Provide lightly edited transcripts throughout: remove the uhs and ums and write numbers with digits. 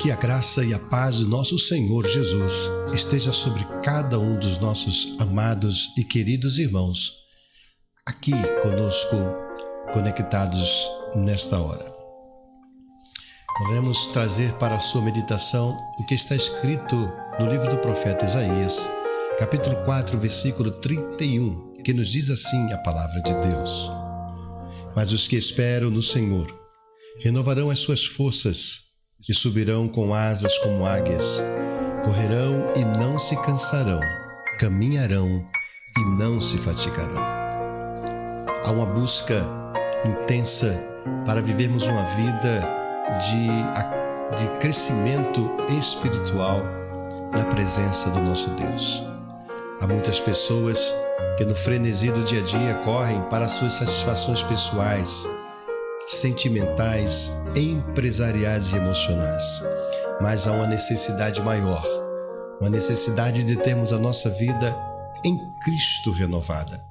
Que a graça e a paz do nosso Senhor Jesus esteja sobre cada um dos nossos amados e queridos irmãos, aqui conosco, conectados nesta hora. Queremos trazer para a sua meditação o que está escrito no livro do profeta Isaías, capítulo 4, versículo 31, que nos diz assim a palavra de Deus: Mas os que esperam no Senhor renovarão as suas forças e subirão com asas como águias, correrão e não se cansarão, caminharão e não se fatigarão. Há uma busca intensa para vivermos uma vida de crescimento espiritual na presença do nosso Deus. Há muitas pessoas que no frenesi do dia a dia correm para suas satisfações pessoais, sentimentais, empresariais e emocionais. Mas há uma necessidade maior, uma necessidade de termos a nossa vida em Cristo renovada.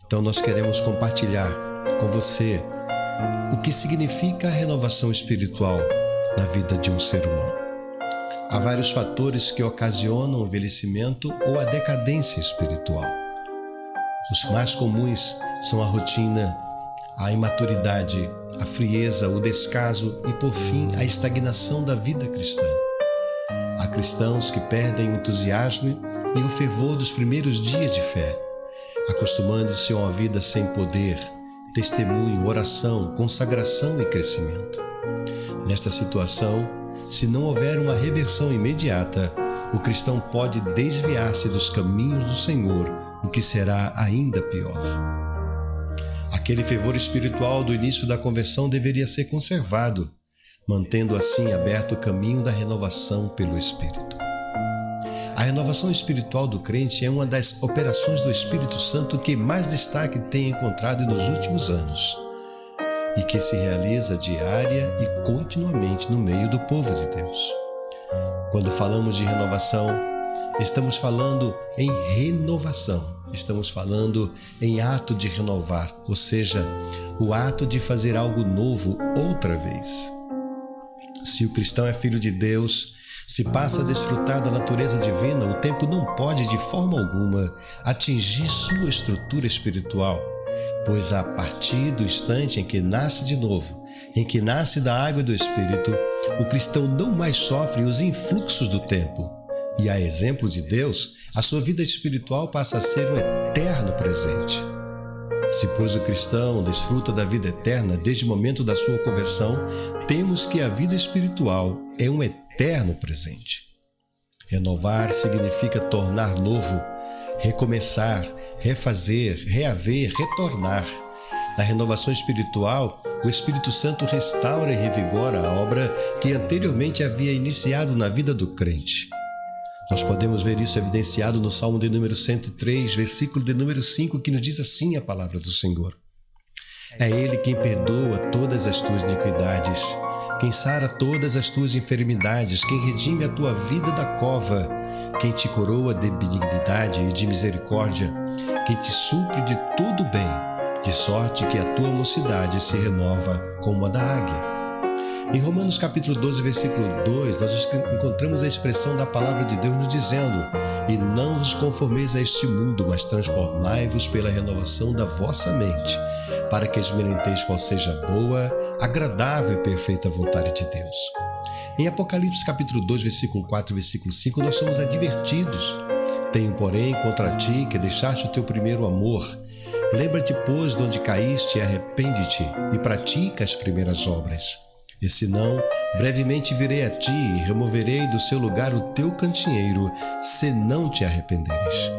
Então nós queremos compartilhar com você o que significa a renovação espiritual na vida de um ser humano. Há vários fatores que ocasionam o envelhecimento ou a decadência espiritual. Os mais comuns são a rotina, a imaturidade, a frieza, o descaso e, por fim, a estagnação da vida cristã. Há cristãos que perdem o entusiasmo e o fervor dos primeiros dias de fé, acostumando-se a uma vida sem poder, testemunho, oração, consagração e crescimento. Nesta situação, se não houver uma reversão imediata, o cristão pode desviar-se dos caminhos do Senhor, o que será ainda pior. Aquele fervor espiritual do início da conversão deveria ser conservado, mantendo assim aberto o caminho da renovação pelo Espírito. A renovação espiritual do crente é uma das operações do Espírito Santo que mais destaque tem encontrado nos últimos anos e que se realiza diária e continuamente no meio do povo de Deus. Quando falamos de renovação, estamos falando em renovação, estamos falando em ato de renovar, ou seja, o ato de fazer algo novo outra vez. Se o cristão é filho de Deus, se passa a desfrutar da natureza divina, o tempo não pode de forma alguma atingir sua estrutura espiritual, pois a partir do instante em que nasce de novo, em que nasce da água e do Espírito, o cristão não mais sofre os influxos do tempo. E a exemplo de Deus, a sua vida espiritual passa a ser um eterno presente. Se, pois, o cristão desfruta da vida eterna desde o momento da sua conversão, temos que a vida espiritual é um eterno presente. Renovar significa tornar novo, recomeçar, refazer, reaver, retornar. Na renovação espiritual, o Espírito Santo restaura e revigora a obra que anteriormente havia iniciado na vida do crente. Nós podemos ver isso evidenciado no Salmo de número 103, versículo de número 5, que nos diz assim a palavra do Senhor: É Ele quem perdoa todas as tuas iniquidades, quem sara todas as tuas enfermidades, quem redime a tua vida da cova, quem te coroa de benignidade e de misericórdia, quem te supre de todo bem, de sorte que a tua mocidade se renova como a da águia. Em Romanos capítulo 12, versículo 2, nós encontramos a expressão da palavra de Deus nos dizendo: E não vos conformeis a este mundo, mas transformai-vos pela renovação da vossa mente, para que experimenteis qual seja a boa, agradável e perfeita vontade de Deus. Em Apocalipse capítulo 2, versículo 4 e versículo 5, nós somos advertidos: Tenho, porém, contra ti que deixaste o teu primeiro amor. Lembra-te, pois, de onde caíste e arrepende-te, e pratica as primeiras obras. E senão, brevemente virei a ti e removerei do seu lugar o teu candeeiro, se não te arrependeres.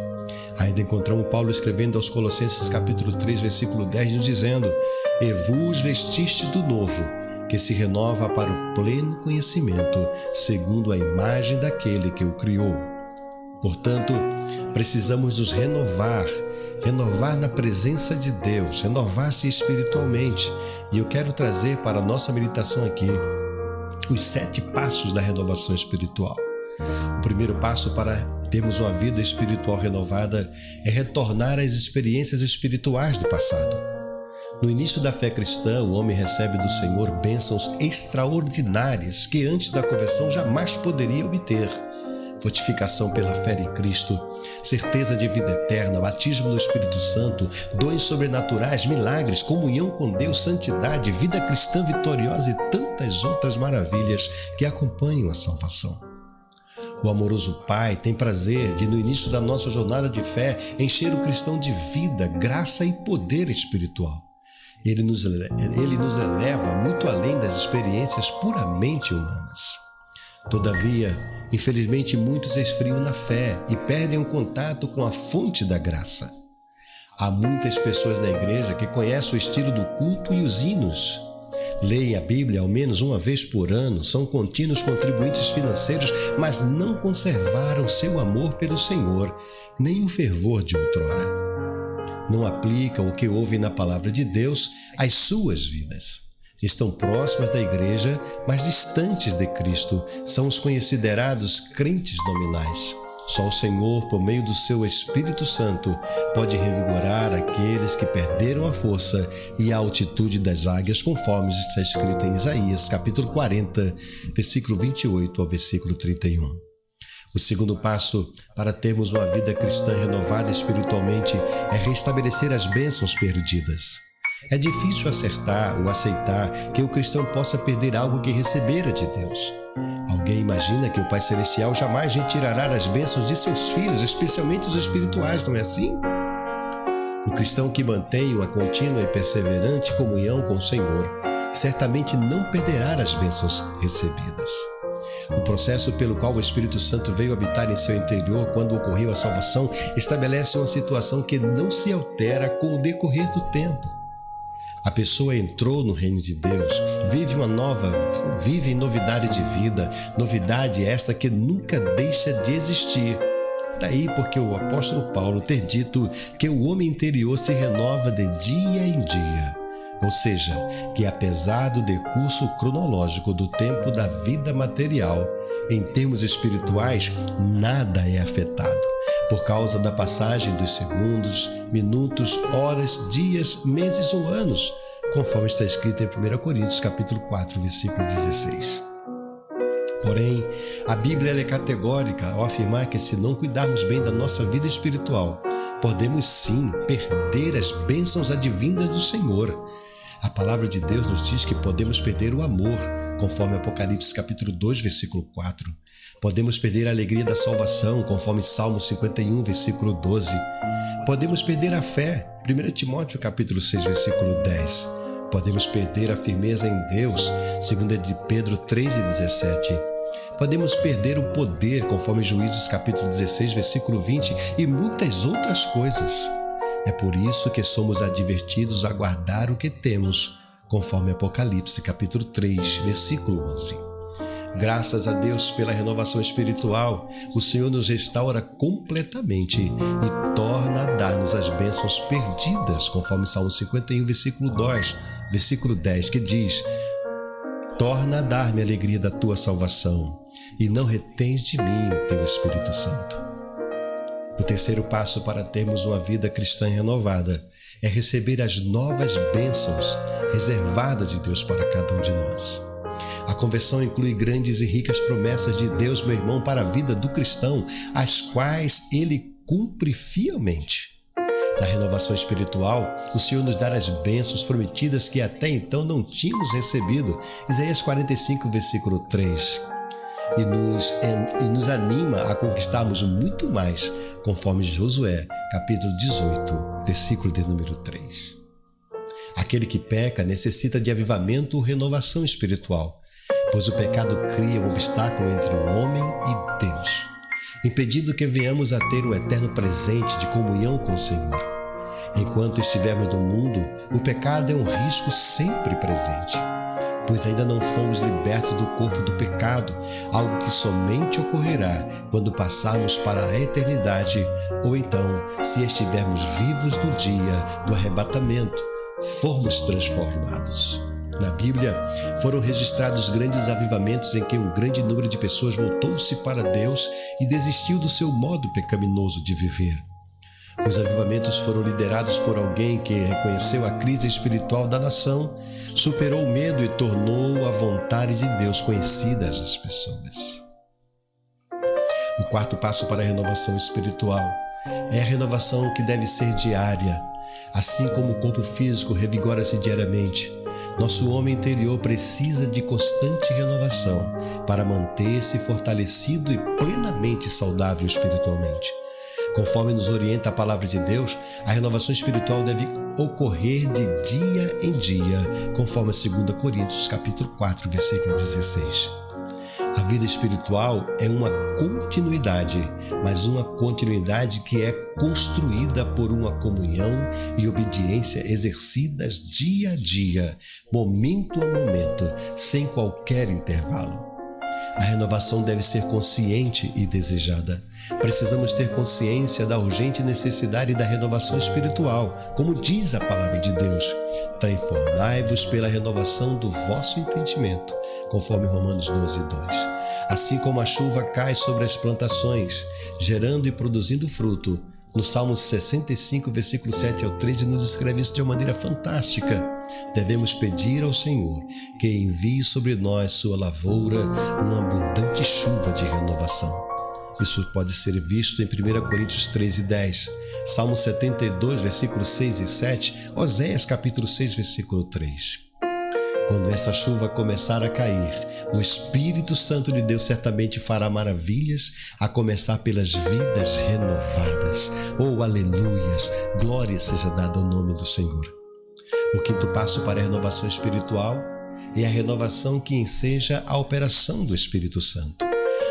Ainda encontramos Paulo escrevendo aos Colossenses capítulo 3, versículo 10, nos dizendo: E vos vestistes do novo, que se renova para o pleno conhecimento, segundo a imagem daquele que o criou. Portanto, precisamos nos renovar na presença de Deus, renovar-se espiritualmente. E eu quero trazer para a nossa meditação aqui os 7 passos da renovação espiritual. O primeiro passo para termos uma vida espiritual renovada é retornar às experiências espirituais do passado. No início da fé cristã, o homem recebe do Senhor bênçãos extraordinárias que antes da conversão jamais poderia obter. Fortificação pela fé em Cristo, certeza de vida eterna, batismo no Espírito Santo, dons sobrenaturais, milagres, comunhão com Deus, santidade, vida cristã vitoriosa e tantas outras maravilhas que acompanham a salvação. O amoroso Pai tem prazer de, no início da nossa jornada de fé, encher o cristão de vida, graça e poder espiritual. Ele nos eleva muito além das experiências puramente humanas. Todavia, infelizmente, muitos esfriam na fé e perdem o contato com a fonte da graça. Há muitas pessoas na igreja que conhecem o estilo do culto e os hinos. Leem a Bíblia ao menos uma vez por ano, são contínuos contribuintes financeiros, mas não conservaram seu amor pelo Senhor, nem o fervor de outrora. Não aplicam o que ouvem na palavra de Deus às suas vidas. Estão próximas da igreja, mas distantes de Cristo. São os considerados crentes nominais. Só o Senhor, por meio do seu Espírito Santo, pode revigorar aqueles que perderam a força e a altitude das águias, conforme está escrito em Isaías, capítulo 40, versículo 28 ao versículo 31. O segundo passo para termos uma vida cristã renovada espiritualmente é restabelecer as bênçãos perdidas. É difícil acertar ou aceitar que o cristão possa perder algo que recebera de Deus. Alguém imagina que o Pai Celestial jamais retirará as bênçãos de seus filhos, especialmente os espirituais, não é assim? O cristão que mantém uma contínua e perseverante comunhão com o Senhor certamente não perderá as bênçãos recebidas. O processo pelo qual o Espírito Santo veio habitar em seu interior quando ocorreu a salvação estabelece uma situação que não se altera com o decorrer do tempo. A pessoa entrou no reino de Deus, vive em novidade de vida, novidade esta que nunca deixa de existir. Daí porque o apóstolo Paulo ter dito que o homem interior se renova de dia em dia. Ou seja, que apesar do decurso cronológico do tempo da vida material, em termos espirituais, nada é afetado, por causa da passagem dos segundos, minutos, horas, dias, meses ou anos, conforme está escrito em 1 Coríntios capítulo 4, versículo 16. Porém, a Bíblia é categórica ao afirmar que se não cuidarmos bem da nossa vida espiritual, podemos sim perder as bênçãos advindas do Senhor. A palavra de Deus nos diz que podemos perder o amor, conforme Apocalipse capítulo 2, versículo 4. Podemos perder a alegria da salvação, conforme Salmo 51, versículo 12. Podemos perder a fé, 1 Timóteo capítulo 6, versículo 10. Podemos perder a firmeza em Deus, 2 de Pedro 3 e 17. Podemos perder o poder, conforme Juízes capítulo 16, versículo 20, e muitas outras coisas. É por isso que somos advertidos a guardar o que temos, conforme Apocalipse capítulo 3, versículo 11. Graças a Deus pela renovação espiritual, o Senhor nos restaura completamente e torna a dar-nos as bênçãos perdidas, conforme Salmo 51, versículo 10, que diz: torna a dar-me a alegria da tua salvação e não retens de mim o teu Espírito Santo. O terceiro passo para termos uma vida cristã renovada é receber as novas bênçãos reservadas de Deus para cada um de nós. A conversão inclui grandes e ricas promessas de Deus, meu irmão, para a vida do cristão, as quais ele cumpre fielmente. Na renovação espiritual, o Senhor nos dá as bênçãos prometidas que até então não tínhamos recebido. Isaías 45, versículo 3. E nos anima a conquistarmos muito mais, conforme Josué, capítulo 18, versículo de número 3. Aquele que peca necessita de avivamento ou renovação espiritual, pois o pecado cria um obstáculo entre o homem e Deus, impedindo que venhamos a ter um eterno presente de comunhão com o Senhor. Enquanto estivermos no mundo, o pecado é um risco sempre presente, pois ainda não fomos libertos do corpo do pecado, algo que somente ocorrerá quando passarmos para a eternidade, ou então, se estivermos vivos no dia do arrebatamento, formos transformados. Na Bíblia, foram registrados grandes avivamentos em que um grande número de pessoas voltou-se para Deus e desistiu do seu modo pecaminoso de viver. Os avivamentos foram liderados por alguém que reconheceu a crise espiritual da nação, superou o medo e tornou a vontade de Deus conhecida às pessoas. O quarto passo para a renovação espiritual é a renovação que deve ser diária. Assim como o corpo físico revigora-se diariamente, nosso homem interior precisa de constante renovação para manter-se fortalecido e plenamente saudável espiritualmente. Conforme nos orienta a palavra de Deus, a renovação espiritual deve ocorrer de dia em dia, conforme 2 Coríntios capítulo 4, versículo 16. A vida espiritual é uma continuidade, mas uma continuidade que é construída por uma comunhão e obediência exercidas dia a dia, momento a momento, sem qualquer intervalo. A renovação deve ser consciente e desejada. Precisamos ter consciência da urgente necessidade da renovação espiritual, como diz a palavra de Deus. Transformai-vos pela renovação do vosso entendimento, conforme Romanos 12, 2. Assim como a chuva cai sobre as plantações, gerando e produzindo fruto, no Salmo 65, versículo 7 ao 13, nos descreve isso de uma maneira fantástica. Devemos pedir ao Senhor que envie sobre nós sua lavoura, uma abundante chuva de renovação. Isso pode ser visto em 1 Coríntios 13, 10, Salmo 72, versículos 6 e 7, Oséias capítulo 6, versículo 3. Quando essa chuva começar a cair, o Espírito Santo de Deus certamente fará maravilhas, a começar pelas vidas renovadas. Oh, aleluias! Glória seja dada ao nome do Senhor. O quinto passo para a renovação espiritual é a renovação que enseja a operação do Espírito Santo.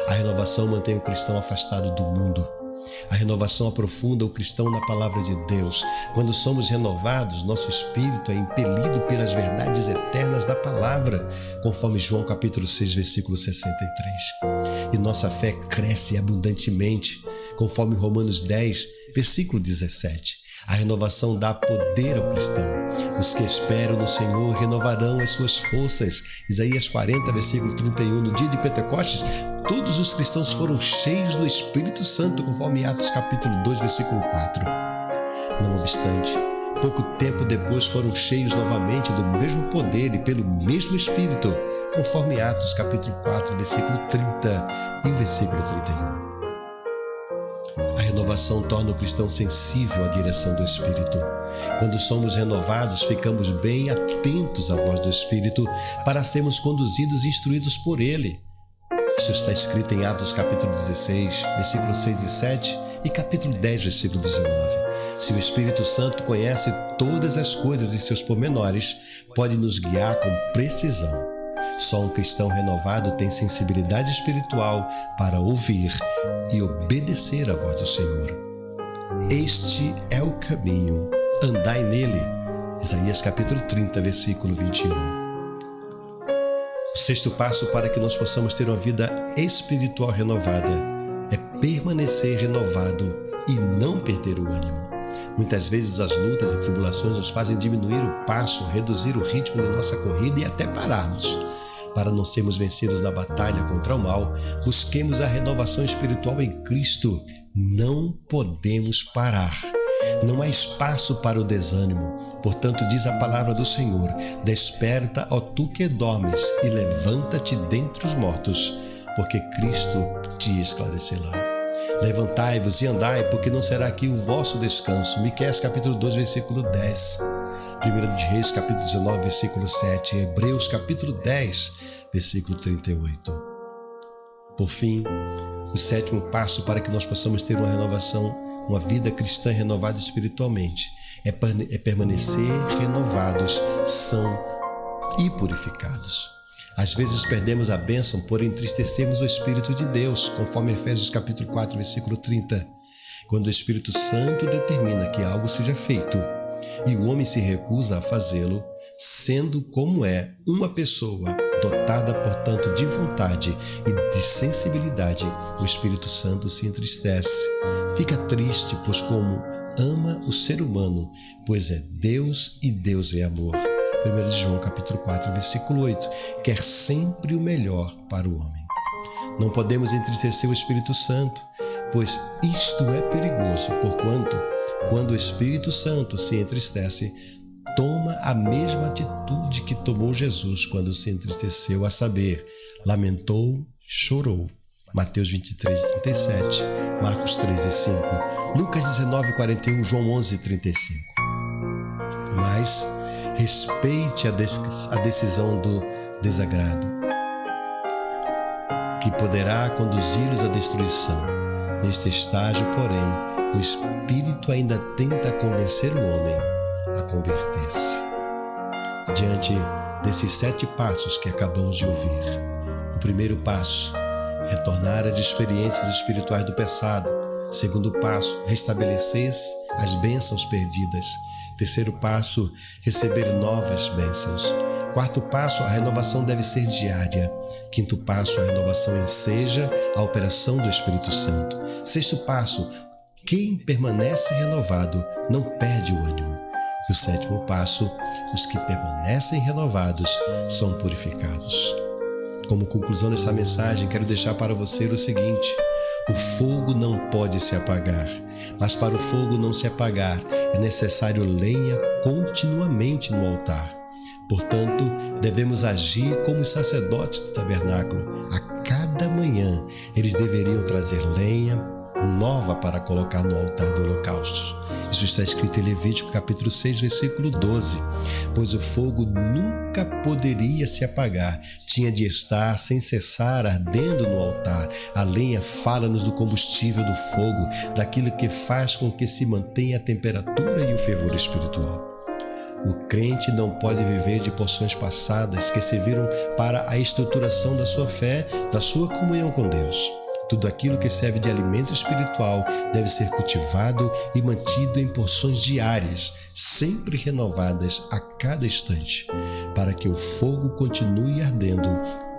A renovação mantém o cristão afastado do mundo. A renovação aprofunda o cristão na palavra de Deus. Quando somos renovados, nosso espírito é impelido pelas verdades eternas da palavra, conforme João capítulo 6, versículo 63. E nossa fé cresce abundantemente, conforme Romanos 10, versículo 17. A renovação dá poder ao cristão. Os que esperam no Senhor renovarão as suas forças. Isaías 40, versículo 31. No dia de Pentecostes, todos os cristãos foram cheios do Espírito Santo, conforme Atos capítulo 2, versículo 4. Não obstante, pouco tempo depois foram cheios novamente do mesmo poder e pelo mesmo Espírito, conforme Atos capítulo 4, versículo 30 e versículo 31. A renovação torna o cristão sensível à direção do Espírito. Quando somos renovados, ficamos bem atentos à voz do Espírito para sermos conduzidos e instruídos por Ele. Isso está escrito em Atos capítulo 16, versículos 6 e 7 e capítulo 10, versículo 19. Se o Espírito Santo conhece todas as coisas e seus pormenores, pode nos guiar com precisão. Só um cristão renovado tem sensibilidade espiritual para ouvir e obedecer à voz do Senhor. Este é o caminho, andai nele. Isaías capítulo 30, versículo 21. O sexto passo para que nós possamos ter uma vida espiritual renovada é permanecer renovado e não perder o ânimo. Muitas vezes as lutas e tribulações nos fazem diminuir o passo, reduzir o ritmo de nossa corrida e até pararmos. Para não sermos vencidos na batalha contra o mal, busquemos a renovação espiritual em Cristo. Não podemos parar. Não há espaço para o desânimo. Portanto, diz a palavra do Senhor: desperta, ó tu que dormes, e levanta-te dentre os mortos, porque Cristo te esclarecerá. Levantai-vos e andai, porque não será aqui o vosso descanso. Miqueias capítulo 2, versículo 10. 1 de Reis capítulo 19, versículo 7. Hebreus capítulo 10, versículo 38. Por fim, o sétimo passo para que nós possamos ter uma renovação, uma vida cristã renovada espiritualmente, é permanecer renovados, são e purificados. Às vezes perdemos a bênção por entristecermos o Espírito de Deus, conforme Efésios capítulo 4, versículo 30. Quando o Espírito Santo determina que algo seja feito e o homem se recusa a fazê-lo, sendo como é uma pessoa dotada, portanto, de vontade e de sensibilidade, o Espírito Santo se entristece. Fica triste, pois como ama o ser humano, pois é Deus e Deus é amor. 1 de João capítulo 4, versículo 8, quer sempre o melhor para o homem. Não podemos entristecer o Espírito Santo, pois isto é perigoso, porquanto quando o Espírito Santo se entristece, toma a mesma atitude que tomou Jesus quando se entristeceu, a saber, lamentou, chorou. Mateus 23, 37, Marcos 13, 5, Lucas 19, 41, João 11, 35. Mas respeite a decisão do desagrado, que poderá conduzi-los à destruição. Neste estágio, porém, o Espírito ainda tenta convencer o homem a converter-se. Diante desses 7 passos que acabamos de ouvir, o primeiro passo, retornar às experiências espirituais do passado. Segundo passo, restabelecer as bênçãos perdidas. Terceiro passo, receber novas bênçãos. Quarto passo, a renovação deve ser diária. Quinto passo, a renovação enseja a operação do Espírito Santo. Sexto passo, quem permanece renovado não perde o ânimo. E o sétimo passo, os que permanecem renovados são purificados. Como conclusão dessa mensagem, quero deixar para você o seguinte: o fogo não pode se apagar, mas para o fogo não se apagar é necessário lenha continuamente no altar. Portanto, devemos agir como os sacerdotes do tabernáculo. A cada manhã, eles deveriam trazer lenha nova para colocar no altar do holocausto. Isso está escrito em Levítico capítulo 6, versículo 12. Pois o fogo nunca poderia se apagar, tinha de estar sem cessar ardendo no altar. A lenha fala-nos do combustível do fogo, daquilo que faz com que se mantenha a temperatura e o fervor espiritual. O crente não pode viver de porções passadas que serviram para a estruturação da sua fé, da sua comunhão com Deus. Tudo aquilo que serve de alimento espiritual deve ser cultivado e mantido em porções diárias, sempre renovadas a cada instante, para que o fogo continue ardendo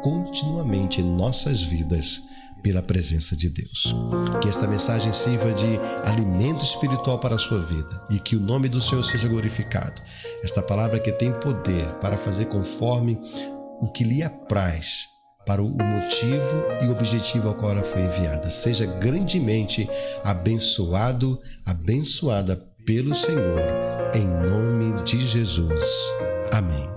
continuamente em nossas vidas pela presença de Deus. Que esta mensagem sirva de alimento espiritual para a sua vida e que o nome do Senhor seja glorificado. Esta palavra que tem poder para fazer conforme o que lhe apraz, para o motivo e objetivo ao qual ela foi enviada. Seja grandemente abençoado, abençoada pelo Senhor, em nome de Jesus. Amém.